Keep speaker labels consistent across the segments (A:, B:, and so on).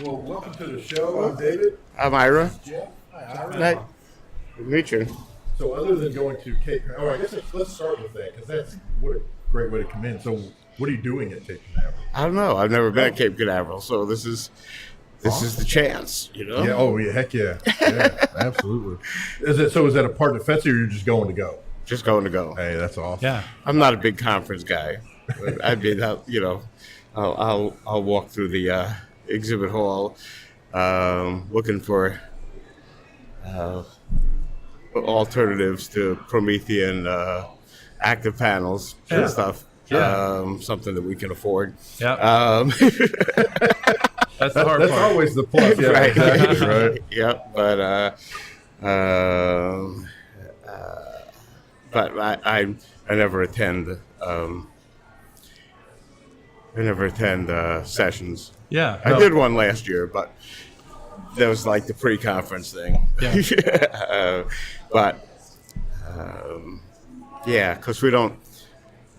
A: Well, welcome to the show. I'm David.
B: I'm Ira.
A: Jeff. Hi, Ira.
B: Nice to meet you.
A: So, other than going to Cape, I guess let's start with that because that's what a great way to come in. So, what are you doing at Cape Canaveral?
B: I don't know. I've never been at Cape Canaveral, so this is the chance, you know?
A: Yeah. Oh, yeah. Heck yeah. Yeah. Absolutely. Is that a part of FETC, or you're just going to go?
B: Just going to go.
A: Hey, that's awesome.
C: Yeah.
B: I'm not a big conference guy. I'd be, you know, I'll walk through the exhibit hall, looking for alternatives to Promethean active panels and stuff.
C: Yeah.
B: Something that we can afford.
C: Yeah. That's the hard
A: That's
C: part.
A: always the plus. Yeah,
B: Right.
A: exactly, right.
B: Yep. But I never attend. I never attend sessions.
C: Yeah.
B: I did one last year, but that was like the pre-conference thing.
C: Yeah.
B: Yeah, because we don't.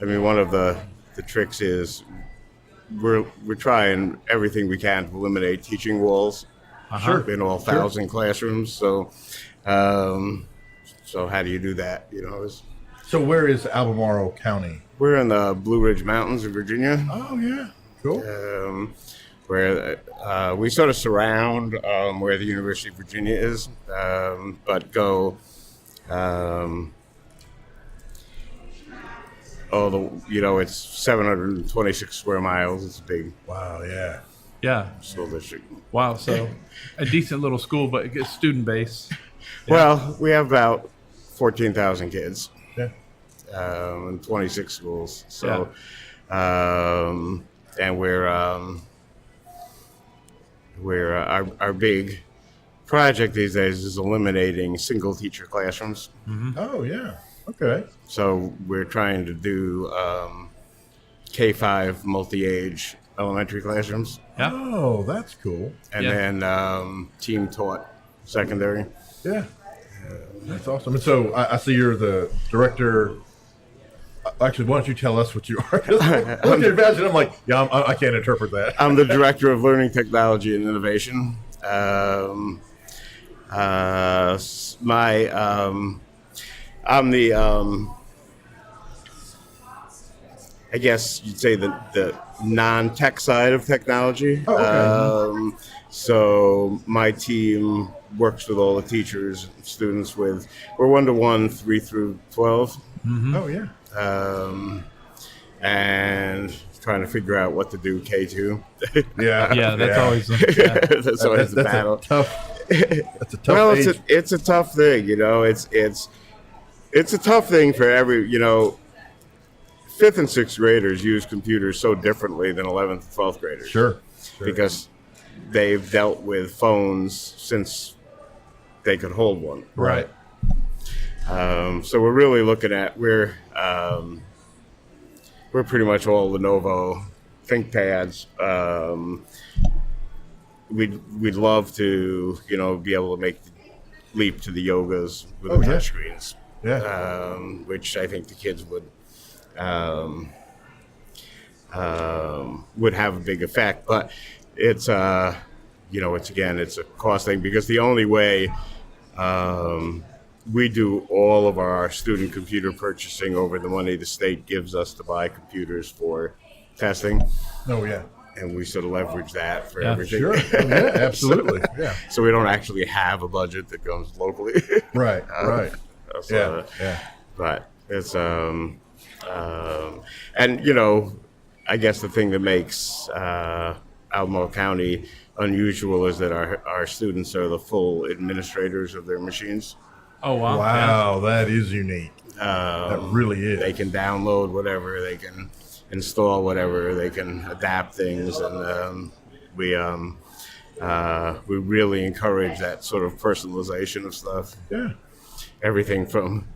B: I mean, one of the tricks is we're trying everything we can to eliminate teaching walls in all 1,000 classrooms. So, so how do you do that? You know,
A: So, where is Albemarle County?
B: we're in the Blue Ridge Mountains of Virginia.
A: Oh, yeah. Cool.
B: Where we sort of surround where the University of Virginia is, but go it's 726 square miles. It's a big
A: Wow. Yeah.
C: Yeah.
B: school district.
C: Wow. So a decent little school, but it gets student base.
B: Well, we have about 14,000 kids
A: Yeah.
B: and 26 schools. So, and we're our big project these days is eliminating single teacher classrooms.
A: Oh, yeah. Okay.
B: So we're trying to do K-5 multi-age elementary classrooms,
C: Yeah.
A: Oh, that's cool.
B: and
C: Yeah.
B: then team taught secondary.
A: Yeah. That's awesome. And so I see you're the director. Actually, why don't you tell us what you are? Look at your badge, and I'm like, yeah, I can't interpret that.
B: I'm the director of learning technology and innovation. I'm the I guess you'd say the non-tech side of technology.
A: Oh, okay.
B: So my team works with all the teachers and students we're 1-to-1, 3 through 12.
A: Oh, yeah.
B: And trying to figure out what to do K2.
A: Yeah.
C: Yeah. That's always. Yeah.
B: That's always the battle.
A: That's a tough
B: Well,
A: age.
B: it's a tough thing, you know. It's a tough thing for every, you know. 5th and 6th graders use computers so differently than 11th and 12th graders.
A: Sure.
B: Because they've dealt with phones since they could hold one.
A: Right.
B: So we're really looking at we're pretty much all Lenovo ThinkPads. We'd love to, you know, be able to make the leap to the yogas with the touchscreens.
A: Yeah.
B: Which I think the kids would have a big effect. But it's it's a cost thing, because the only way we do all of our student computer purchasing over the money the state gives us to buy computers for testing,
A: Oh, yeah.
B: and we sort of leverage that for
C: Yeah,
B: everything.
A: Sure. Oh, yeah, absolutely. Yeah.
B: So we don't actually have a budget that comes locally.
A: Right. Right.
B: So,
A: Yeah.
B: But it's and you know, I guess the thing that makes Albemarle County unusual is that our students are the full administrators of their machines.
C: Oh wow.
A: Wow, that is unique. That really is.
B: They can download whatever, they can install whatever, they can adapt things, and we really encourage that sort of personalization of stuff.
A: Yeah.
B: Everything from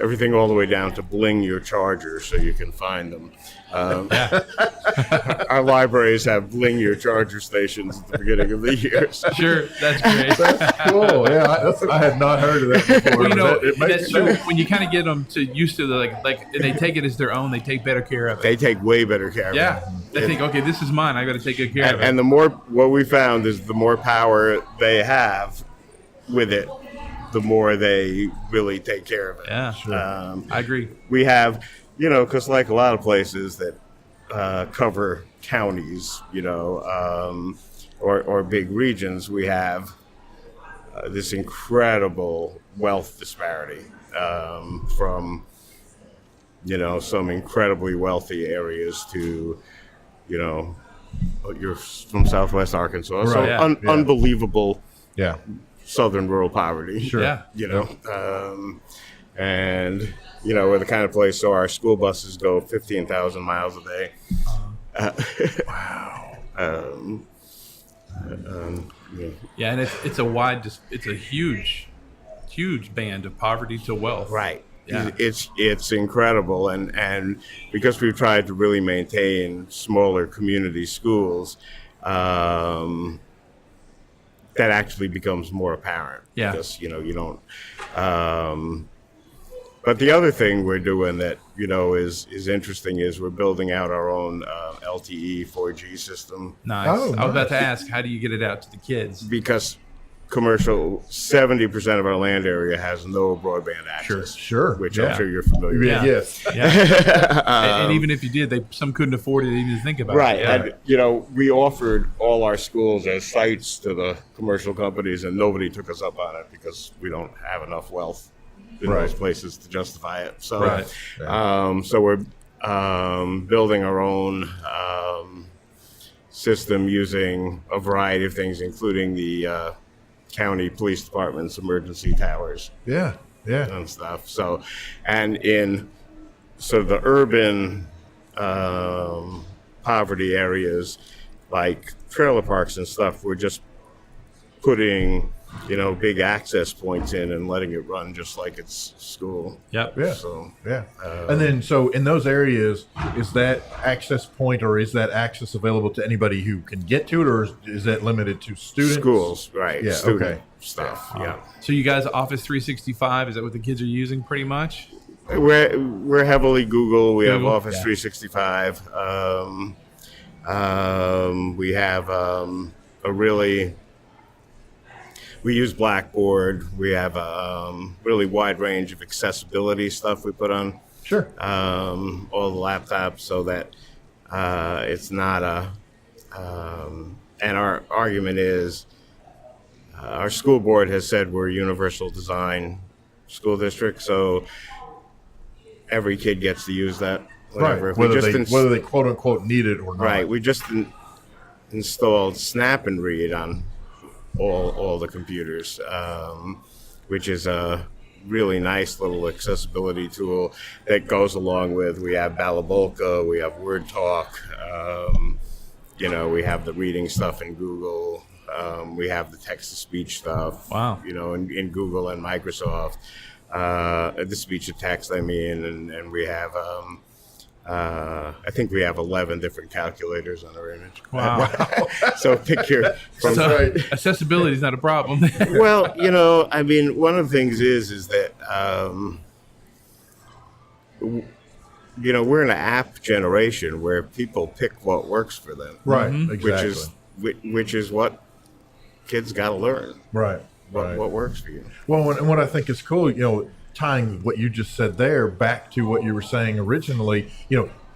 B: everything all the way down to bling your charger so you can find them. Our libraries have bling your charger stations at the beginning of the year. So.
C: Sure, that's great.
A: That's cool. Yeah, I had not heard of that before.
C: Well, you know,
A: it makes
C: that's true.
A: sense.
C: When you kind of get them to used to the and they take it as their own, they take better care of it.
B: They take way better care of it.
C: Yeah, they think, okay, this is mine. I got to take good care of it.
B: And the more, what we found is the more power they have with it, the more they really take care of it.
C: Yeah, sure. I agree.
B: We have, because like a lot of places that cover counties, or big regions, we have this incredible wealth disparity from, some incredibly wealthy areas to, you're from Southwest Arkansas,
A: Right.
B: so
A: Yeah.
B: unbelievable
A: Yeah.
B: southern rural poverty.
A: Sure.
C: Yeah.
B: And we're the kind of place, so our school buses go 15,000 miles a day.
A: Wow.
C: Yeah, and it's a huge band of poverty to wealth.
B: Right.
C: Yeah.
B: It's incredible, and because we've tried to really maintain smaller community schools, that actually becomes more apparent.
C: Yeah.
B: Because you don't. But the other thing we're doing that is interesting is we're building out our own LTE 4G system.
C: Nice.
A: Oh,
C: I was about
A: nice.
C: to ask, how do you get it out to the kids?
B: Because 70% of our land area has no broadband access.
A: Sure.
B: Which
A: Yeah.
B: I'm sure you're familiar with.
A: Yeah. Yes.
C: Yeah. and even if you did, some couldn't afford it even to think about
B: Right.
C: it. Yeah.
B: And, we offered all our schools as sites to the commercial companies, and nobody took us up on it because we don't have enough wealth in
A: Right.
B: those places to justify it. So,
C: Right.
B: so we're building our own system using a variety of things, including the county police department's emergency towers
A: Yeah. Yeah.
B: and stuff. So, and in sort of the urban poverty areas, like trailer parks and stuff, we're just putting, big access points in and letting it run just like it's school.
C: Yep.
A: Yeah.
B: So,
A: Yeah. And then, so in those areas, is that access point or is that access available to anybody who can get to it, or is that limited to students?
B: schools, right?
A: Yeah,
B: Student
A: okay.
B: stuff. Yeah.
C: So you guys, Office 365, is that what the kids are using pretty much?
B: We're heavily Google. We have
C: Google,
B: Office
C: yeah.
B: 365. We have we use Blackboard. We have a really wide range of accessibility stuff we put on
A: Sure.
B: all the laptops so that it's not and our argument is our school board has said we're a universal design school district, so every kid gets to use that. Whatever.
A: Right.
B: We
A: Whether
B: just
A: they quote unquote need it or not.
B: right. We just installed Snap and Read on all the computers, which is a really nice little accessibility tool that goes along with. We have Balabolka, we have Word Talk, we have the reading stuff in Google. We have the text-to-speech stuff.
C: Wow.
B: In Google and Microsoft, the speech-to-text. and we have. I think we have 11 different calculators on our image.
C: Wow.
B: So pick your.
C: So
A: right.
C: accessibility is not a problem.
B: Well, one of the things is that we're in an app generation where people pick what works for them.
A: Right.
C: Mhm.
A: Exactly.
B: Which is what kids got to learn.
A: Right.
B: What works for you.
A: Well, and what I think is cool, tying what you just said there back to what you were saying originally,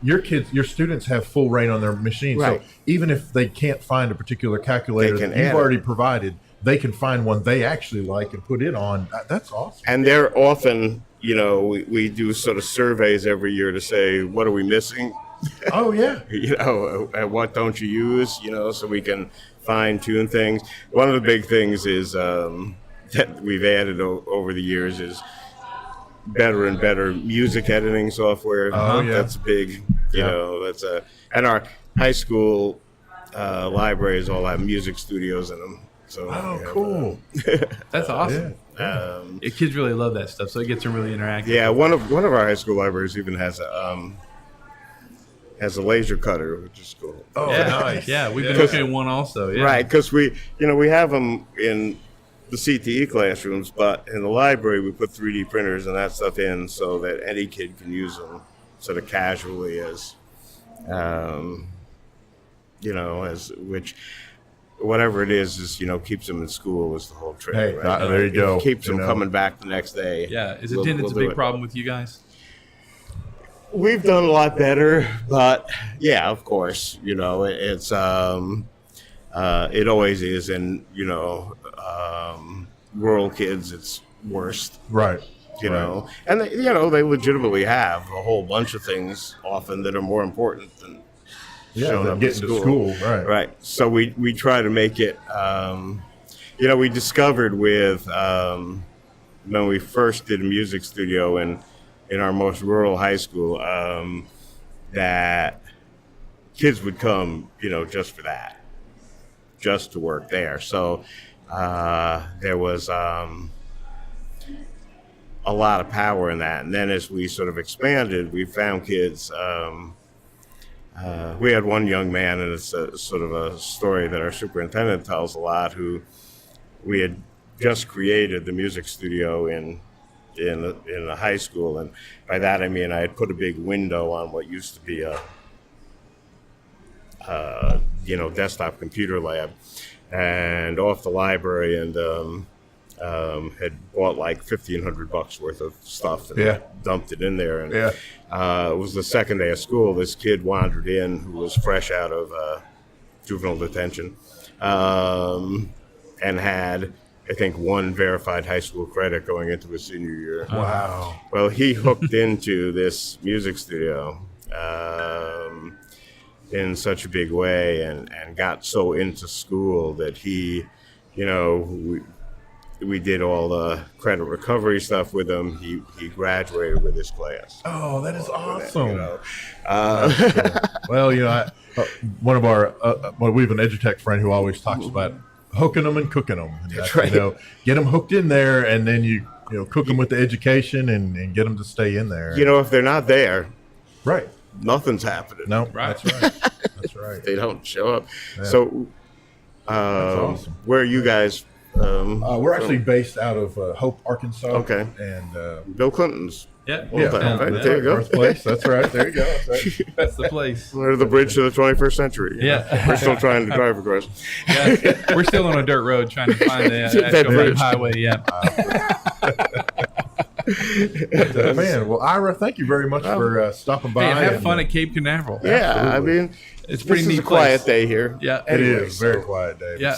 A: your students have full reign on their machine.
B: Right.
A: So even if they can't find a particular calculator
B: They can
A: that you've
B: add
A: already
B: it.
A: provided, they can find one they actually like and put it on. That's awesome.
B: And they're often, we do sort of surveys every year to say, what are we missing?
A: Oh, yeah.
B: And what don't you use, so we can fine tune things. One of the big things is that we've added over the years is better and better music editing software.
A: Oh, yeah.
B: That's big, and our high school libraries all have music studios in them. So
A: Oh,
B: we have,
A: cool.
C: That's awesome. Yeah, kids really love that stuff, so it gets them really interactive.
B: Yeah, one of our high school libraries even has a laser cutter, which is cool.
A: Oh,
C: Yeah,
A: nice.
C: Yeah, we've been looking at one also. Yeah.
B: Right, because we have them in the CTE classrooms, but in the library we put 3D printers and that stuff in so that any kid can use them sort of casually as, as which. Whatever it is keeps them in school is the whole trick.
A: Hey,
B: right?
A: there you go.
B: It keeps them coming back the next day.
C: Yeah, is attendance a big problem with you guys?
B: We've done a lot better, but yeah, of course, it's it always is, and rural kids, it's worst.
A: Right.
B: And they legitimately have a whole bunch of things often that are more important than showing up
A: getting to school. Right.
B: Right. So we try to make it. We discovered with when we first did a music studio in our most rural high school that kids would come, just for that, just to work there. So there was a lot of power in that. And then as we sort of expanded, we found kids. We had one young man, and it's sort of a story that our superintendent tells a lot, who we had just created the music studio in a high school, and by that I mean I had put a big window on what used to be a desktop computer lab, and off the library, and had bought like $1,500 worth of stuff and dumped it in there, and it was the second day of school. This kid wandered in who was fresh out of juvenile detention, and had, I think, one verified high school credit going into his senior year.
A: Wow.
B: Well, he hooked into this music studio in such a big way, and got so into school that he, we did all the credit recovery stuff with him. He graduated with his class.
A: Oh, that is awesome.
B: Well,
A: one of our we have an EduTech friend who always talks about hooking them and cooking them. And
B: that's right.
A: Get them hooked in there, and then you cook them with the education and get them to stay in there.
B: If they're not there,
A: right,
B: nothing's happening.
A: No, right. That's right. That's right.
B: They don't show up.
A: Yeah.
B: So,
A: that's awesome.
B: Where are you guys?
A: We're actually based out of Hope, Arkansas.
B: Okay.
A: And
B: Bill Clinton's.
C: Yeah.
B: Right, there you go.
A: Birthplace. That's right. There you go. That's right.
C: That's the place.
B: We're the bridge to the 21st century.
C: Yeah.
B: We're still trying to drive across.
C: Yeah. We're still on a dirt road trying to find the actual main highway. Yeah.
A: Man, well, Ira, thank you very much for stopping by.
C: Hey, and have fun at Cape Canaveral.
B: Yeah,
A: Absolutely.
B: I mean,
C: It's a pretty
B: this is
C: neat
B: a quiet
C: place.
B: day here.
C: Yeah.
A: It is a very quiet day.
C: Yeah.